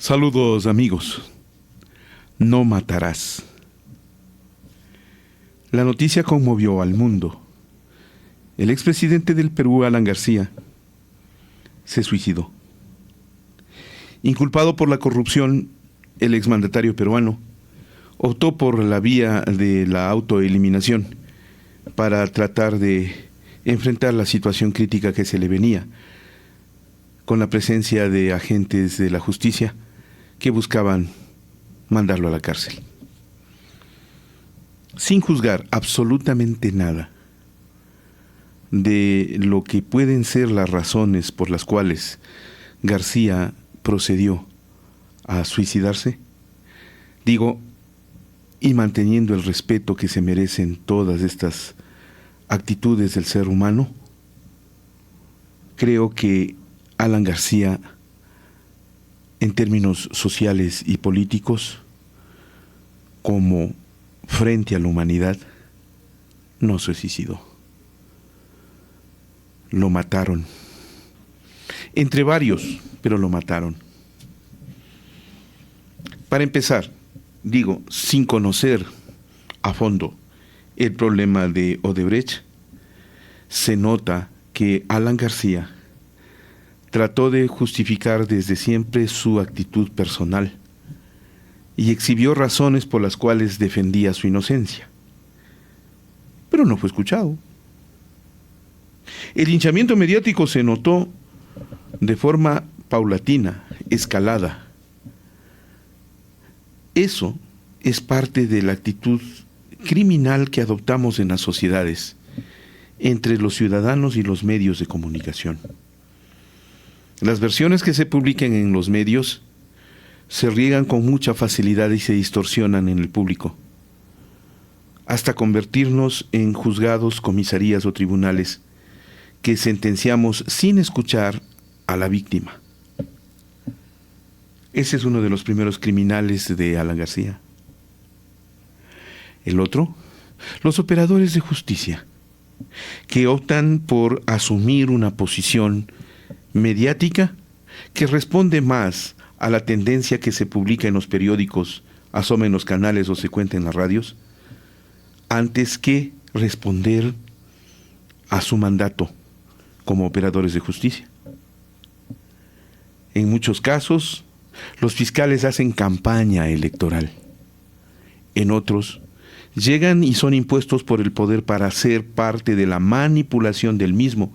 Saludos amigos. No matarás. La noticia conmovió al mundo. El expresidente del Perú, Alan García, se suicidó. Inculpado por la corrupción, el exmandatario peruano optó por la vía de la autoeliminación para tratar de enfrentar la situación crítica que se le venía, con la presencia de agentes de la justicia que buscaban mandarlo a la cárcel. Sin juzgar absolutamente nada de lo que pueden ser las razones por las cuales García procedió a suicidarse, y manteniendo el respeto que se merecen todas estas actitudes del ser humano, creo que Alan García, en términos sociales y políticos, como frente a la humanidad, no se suicidó. Lo mataron. Entre varios, pero lo mataron. Para empezar, sin conocer a fondo el problema de Odebrecht, se nota que Alan García trató de justificar desde siempre su actitud personal y exhibió razones por las cuales defendía su inocencia. Pero no fue escuchado. El linchamiento mediático se notó de forma paulatina, escalada. Eso es parte de la actitud criminal que adoptamos en las sociedades, entre los ciudadanos y los medios de comunicación. Las versiones que se publican en los medios se riegan con mucha facilidad y se distorsionan en el público, hasta convertirnos en juzgados, comisarías o tribunales que sentenciamos sin escuchar a la víctima. Ese es uno de los primeros criminales de Alan García. El otro, los operadores de justicia, que optan por asumir una posición mediática que responde más a la tendencia que se publica en los periódicos, asoma en los canales o se cuenta en las radios, antes que responder a su mandato como operadores de justicia. En muchos casos, los fiscales hacen campaña electoral. En otros, llegan y son impuestos por el poder para ser parte de la manipulación del mismo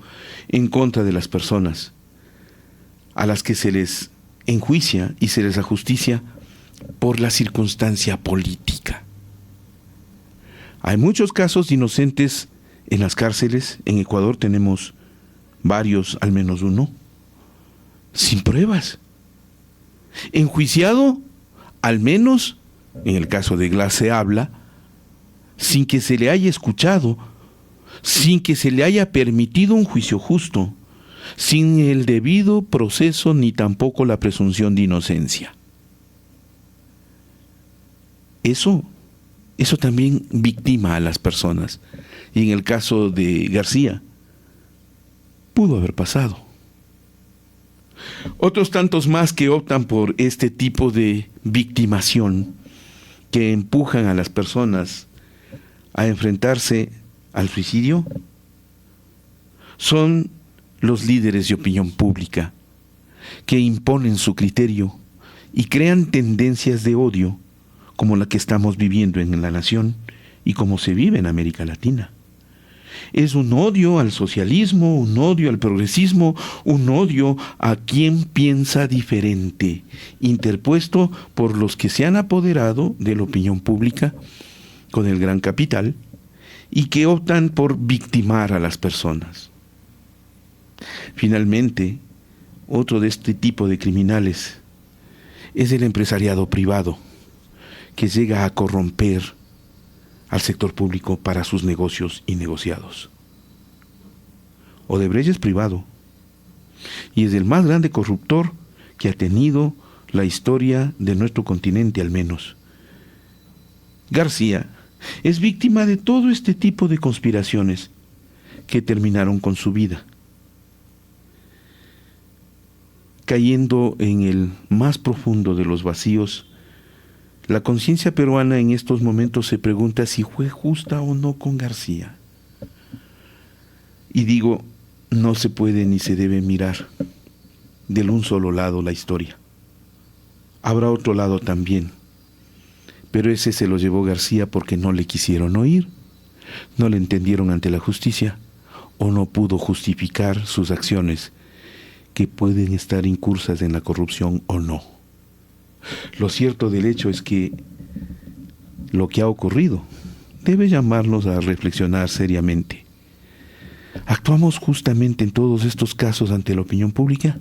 en contra de las personas a las que se les enjuicia y se les ajusticia por la circunstancia política. Hay muchos casos de inocentes en las cárceles. En Ecuador tenemos varios, al menos uno, sin pruebas. Enjuiciado, al menos, en el caso de Glass se habla, sin que se le haya escuchado, sin que se le haya permitido un juicio justo, sin el debido proceso ni tampoco la presunción de inocencia. Eso también victima a las personas. Y en el caso de García, pudo haber pasado. Otros tantos más que optan por este tipo de victimación, que empujan a las personas a enfrentarse al suicidio, son los líderes de opinión pública, que imponen su criterio y crean tendencias de odio como la que estamos viviendo en la nación y como se vive en América Latina. Es un odio al socialismo, un odio al progresismo, un odio a quien piensa diferente, interpuesto por los que se han apoderado de la opinión pública con el gran capital y que optan por victimar a las personas. Finalmente, otro de este tipo de criminales es el empresariado privado, que llega a corromper al sector público para sus negocios y negociados. Odebrecht es privado y es el más grande corruptor que ha tenido la historia de nuestro continente, al menos. García es víctima de todo este tipo de conspiraciones que terminaron con su vida. cayendo en el más profundo de los vacíos, la conciencia peruana en estos momentos se pregunta si fue justa o no con García. Y digo, no se puede ni se debe mirar del un solo lado la historia. Habrá otro lado también, pero ese se lo llevó García porque no le quisieron oír, no le entendieron ante la justicia o no pudo justificar sus acciones que pueden estar incursas en la corrupción o no. Lo cierto del hecho es que lo que ha ocurrido debe llamarnos a reflexionar seriamente. ¿Actuamos justamente en todos estos casos ante la opinión pública?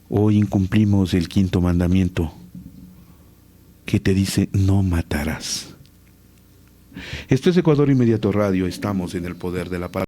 ¿O incumplimos el quinto mandamiento que te dice no matarás? Esto es Ecuador Inmediato Radio, estamos en el poder de la palabra.